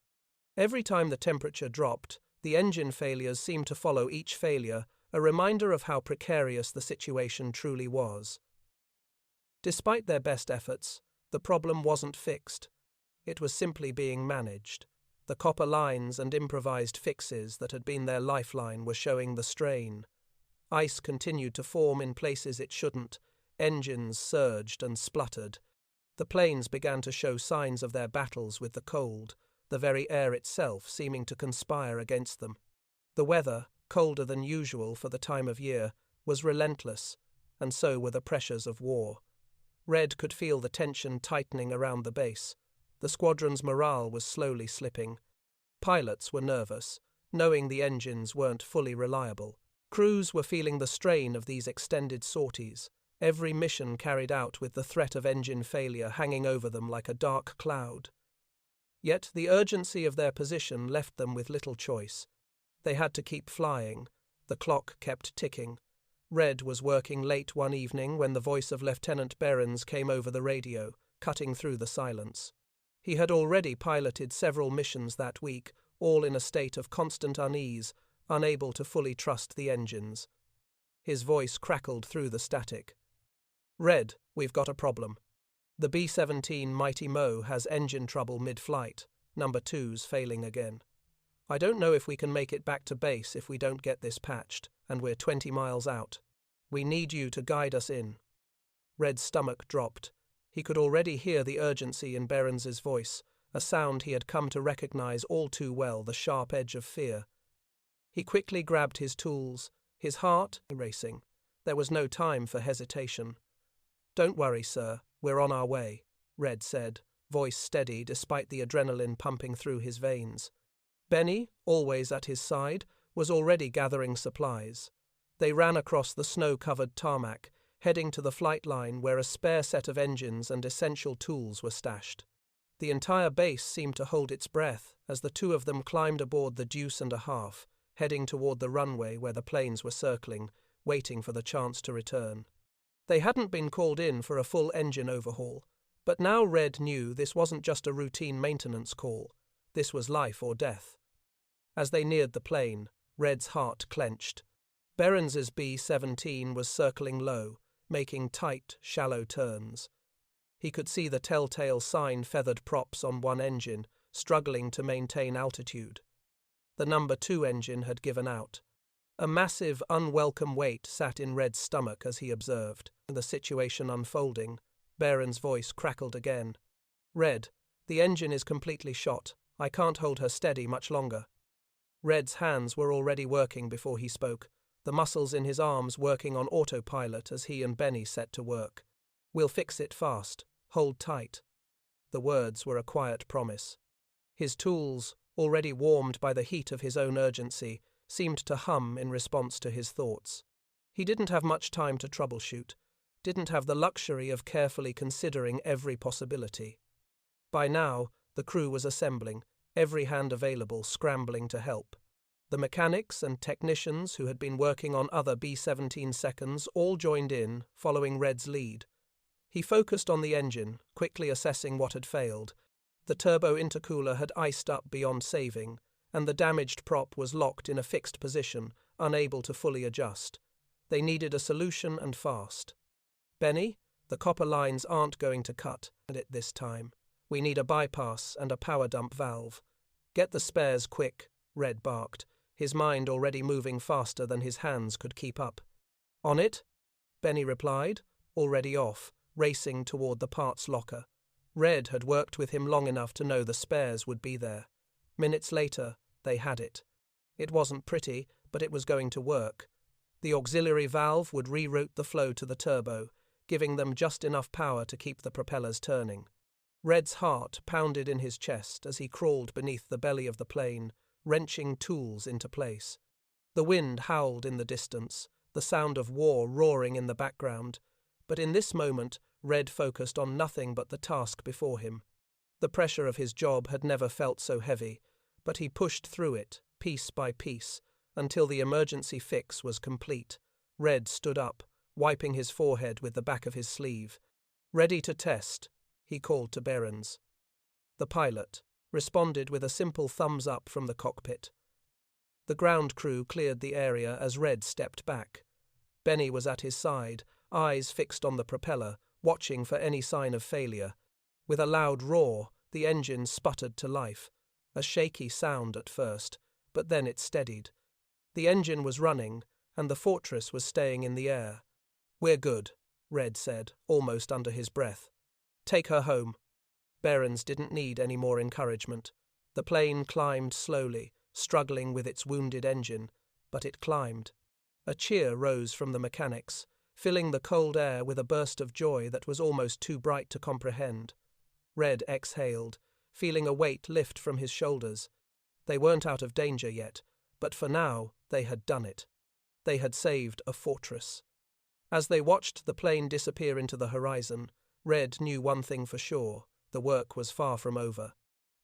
Every time the temperature dropped, the engine failures seemed to follow each failure, a reminder of how precarious the situation truly was. Despite their best efforts, the problem wasn't fixed. It was simply being managed. The copper lines and improvised fixes that had been their lifeline were showing the strain. Ice continued to form in places it shouldn't, engines surged and spluttered. The planes began to show signs of their battles with the cold, the very air itself seeming to conspire against them. The weather, colder than usual for the time of year, was relentless, and so were the pressures of war. Red could feel the tension tightening around the base. The squadron's morale was slowly slipping. Pilots were nervous, knowing the engines weren't fully reliable. Crews were feeling the strain of these extended sorties, every mission carried out with the threat of engine failure hanging over them like a dark cloud. Yet the urgency of their position left them with little choice. They had to keep flying. The clock kept ticking. Red was working late one evening when the voice of Lieutenant Behrens came over the radio, cutting through the silence. He had already piloted several missions that week, all in a state of constant unease, unable to fully trust the engines. His voice crackled through the static. "Red, we've got a problem. The B-17 Mighty Mo has engine trouble mid-flight, number 2's failing again. I don't know if we can make it back to base if we don't get this patched, and we're 20 miles out. We need you to guide us in." Red's stomach dropped. He could already hear the urgency in Behrens's voice, a sound he had come to recognize all too well, the sharp edge of fear. He quickly grabbed his tools, his heart racing. There was no time for hesitation. "Don't worry, sir, we're on our way," Red said, voice steady despite the adrenaline pumping through his veins. Benny, always at his side, was already gathering supplies. They ran across the snow-covered tarmac, heading to the flight line where a spare set of engines and essential tools were stashed. The entire base seemed to hold its breath as the two of them climbed aboard the Deuce and a Half, heading toward the runway where the planes were circling, waiting for the chance to return. They hadn't been called in for a full engine overhaul, but now Red knew this wasn't just a routine maintenance call. This was life or death. As they neared the plane, Red's heart clenched. Behrens's B-17 was circling low, making tight, shallow turns. He could see the telltale sign-feathered props on one engine, struggling to maintain altitude. The number 2 engine had given out. A massive, unwelcome weight sat in Red's stomach as he observed the situation unfolding. Behrens' voice crackled again. "Red, the engine is completely shot. I can't hold her steady much longer." Red's hands were already working before he spoke, the muscles in his arms working on autopilot as he and Benny set to work. "We'll fix it fast. Hold tight." The words were a quiet promise. His tools, already warmed by the heat of his own urgency, seemed to hum in response to his thoughts. He didn't have much time to troubleshoot, didn't have the luxury of carefully considering every possibility. By now, the crew was assembling, every hand available, scrambling to help. The mechanics and technicians who had been working on other B-17 seconds all joined in, following Red's lead. He focused on the engine, quickly assessing what had failed. The turbo-intercooler had iced up beyond saving, and the damaged prop was locked in a fixed position, unable to fully adjust. They needed a solution and fast. "Benny, the copper lines aren't going to cut it this time. We need a bypass and a power dump valve." Get the spares quick, Red barked, his mind already moving faster than his hands could keep up. On it, Benny replied, already off, racing toward the parts locker. Red had worked with him long enough to know the spares would be there. Minutes later, they had it. It wasn't pretty, but it was going to work. The auxiliary valve would reroute the flow to the turbo, giving them just enough power to keep the propellers turning. Red's heart pounded in his chest as he crawled beneath the belly of the plane, wrenching tools into place. The wind howled in the distance, the sound of war roaring in the background, but in this moment Red focused on nothing but the task before him. The pressure of his job had never felt so heavy, but he pushed through it, piece by piece, until the emergency fix was complete. Red stood up, wiping his forehead with the back of his sleeve. Ready to test, he called to Behrens. The pilot responded with a simple thumbs up from the cockpit. The ground crew cleared the area as Red stepped back. Benny was at his side, eyes fixed on the propeller, watching for any sign of failure. With a loud roar, the engine sputtered to life, a shaky sound at first, but then it steadied. The engine was running, and the Fortress was staying in the air. "We're good," Red said, almost under his breath. "Take her home." Behrens didn't need any more encouragement. The plane climbed slowly, struggling with its wounded engine, but it climbed. A cheer rose from the mechanics, filling the cold air with a burst of joy that was almost too bright to comprehend. Red exhaled, feeling a weight lift from his shoulders. They weren't out of danger yet, but for now they had done it. They had saved a fortress. As they watched the plane disappear into the horizon, Red knew one thing for sure: the work was far from over.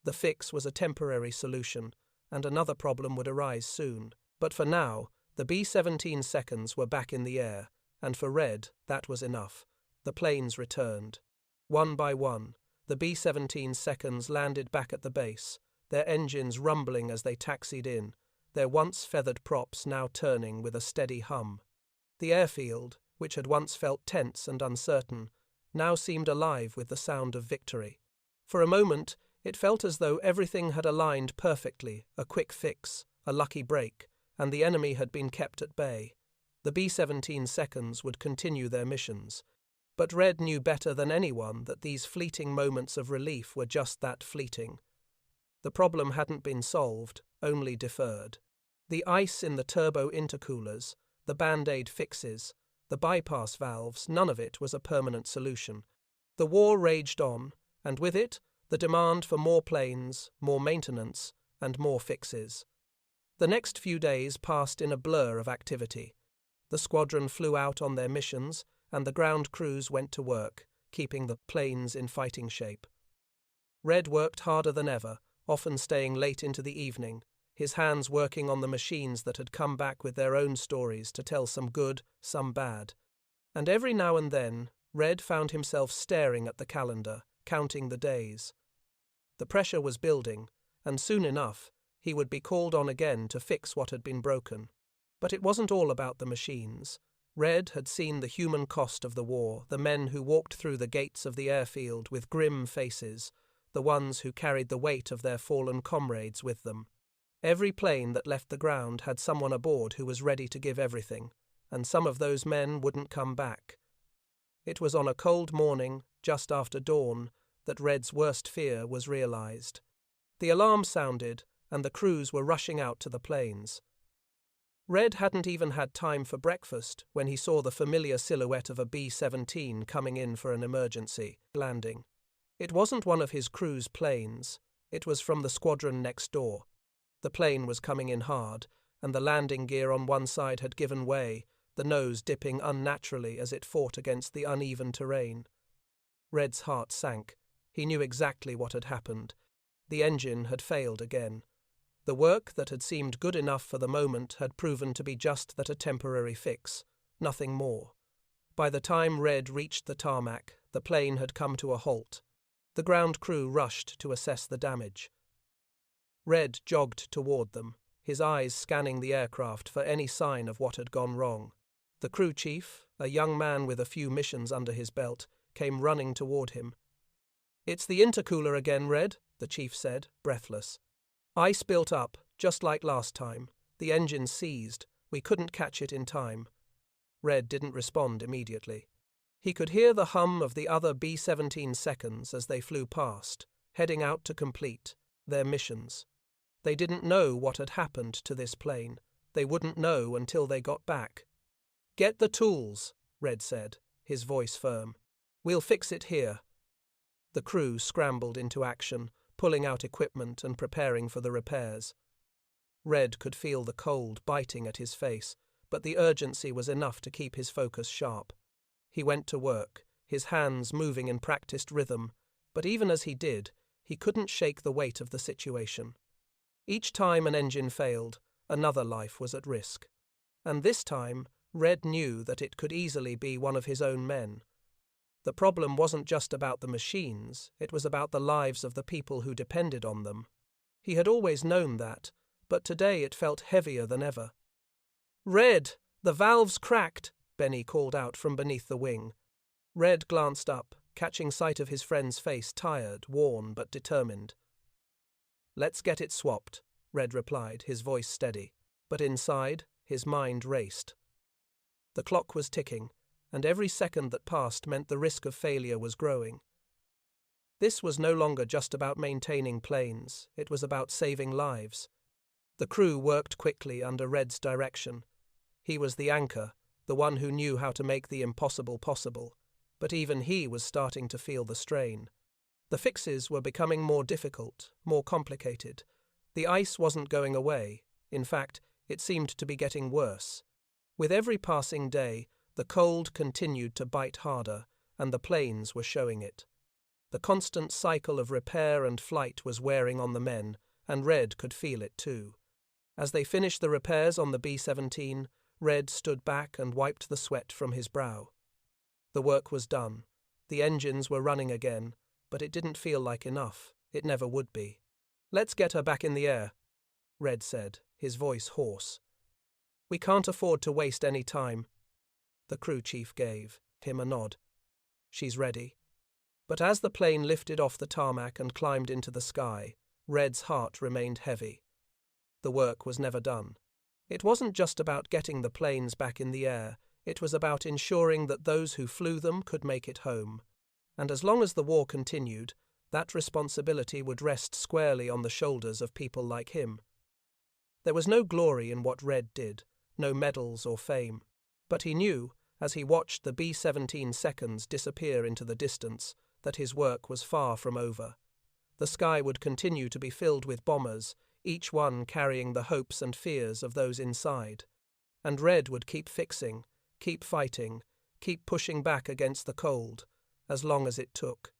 The fix was a temporary solution, and another problem would arise soon. But for now, the B-17 seconds were back in the air, and for Red, that was enough. The planes returned. One by one, the B-17 seconds landed back at the base, their engines rumbling as they taxied in, their once feathered props now turning with a steady hum. The airfield, which had once felt tense and uncertain, now seemed alive with the sound of victory. For a moment, it felt as though everything had aligned perfectly, a quick fix, a lucky break, and the enemy had been kept at bay. The B-17 seconds would continue their missions. But Red knew better than anyone that these fleeting moments of relief were just that, fleeting. The problem hadn't been solved, only deferred. The ice in the turbo-intercoolers, the band-aid fixes, the bypass valves, none of it was a permanent solution. The war raged on, and with it, the demand for more planes, more maintenance, and more fixes. The next few days passed in a blur of activity. The squadron flew out on their missions, and the ground crews went to work, keeping the planes in fighting shape. Red worked harder than ever, often staying late into the evening, his hands working on the machines that had come back with their own stories to tell, some good, some bad. And every now and then, Red found himself staring at the calendar, counting the days. The pressure was building, and soon enough, he would be called on again to fix what had been broken. But it wasn't all about the machines. Red had seen the human cost of the war, the men who walked through the gates of the airfield with grim faces, the ones who carried the weight of their fallen comrades with them. Every plane that left the ground had someone aboard who was ready to give everything, and some of those men wouldn't come back. It was on a cold morning, just after dawn, that Red's worst fear was realized. The alarm sounded, and the crews were rushing out to the planes. Red hadn't even had time for breakfast when he saw the familiar silhouette of a B-17 coming in for an emergency landing. It wasn't one of his crew's planes. It was from the squadron next door. The plane was coming in hard, and the landing gear on one side had given way, the nose dipping unnaturally as it fought against the uneven terrain. Red's heart sank. He knew exactly what had happened. The engine had failed again. The work that had seemed good enough for the moment had proven to be just that, a temporary fix, nothing more. By the time Red reached the tarmac, the plane had come to a halt. The ground crew rushed to assess the damage. Red jogged toward them, his eyes scanning the aircraft for any sign of what had gone wrong. The crew chief, a young man with a few missions under his belt, came running toward him. "It's the intercooler again, Red," the chief said, breathless. Ice built up, just like last time. The engine seized. We couldn't catch it in time. Red didn't respond immediately. He could hear the hum of the other B-17 seconds as they flew past, heading out to complete their missions. They didn't know what had happened to this plane. They wouldn't know until they got back. "Get the tools," Red said, his voice firm. "We'll fix it here." The crew scrambled into action, pulling out equipment and preparing for the repairs. Red could feel the cold biting at his face, but the urgency was enough to keep his focus sharp. He went to work, his hands moving in practiced rhythm, but even as he did, he couldn't shake the weight of the situation. Each time an engine failed, another life was at risk. And this time, Red knew that it could easily be one of his own men. The problem wasn't just about the machines, it was about the lives of the people who depended on them. He had always known that, but today it felt heavier than ever. "Red, the valve's cracked," Benny called out from beneath the wing. Red glanced up, catching sight of his friend's face, tired, worn, but determined. "Let's get it swapped," Red replied, his voice steady. But inside, his mind raced. The clock was ticking, and every second that passed meant the risk of failure was growing. This was no longer just about maintaining planes, it was about saving lives. The crew worked quickly under Red's direction. He was the anchor, the one who knew how to make the impossible possible, but even he was starting to feel the strain. The fixes were becoming more difficult, more complicated. The ice wasn't going away. In fact, it seemed to be getting worse. With every passing day, the cold continued to bite harder, and the planes were showing it. The constant cycle of repair and flight was wearing on the men, and Red could feel it too. As they finished the repairs on the B-17, Red stood back and wiped the sweat from his brow. The work was done. The engines were running again, but it didn't feel like enough. It never would be. "Let's get her back in the air," Red said, his voice hoarse. "We can't afford to waste any time." The crew chief gave him a nod. "She's ready." But as the plane lifted off the tarmac and climbed into the sky, Red's heart remained heavy. The work was never done. It wasn't just about getting the planes back in the air, it was about ensuring that those who flew them could make it home. And as long as the war continued, that responsibility would rest squarely on the shoulders of people like him. There was no glory in what Red did, no medals or fame. But he knew, as he watched the B-17 seconds disappear into the distance, that his work was far from over. The sky would continue to be filled with bombers, each one carrying the hopes and fears of those inside. And Red would keep fixing, keep fighting, keep pushing back against the cold, as long as it took.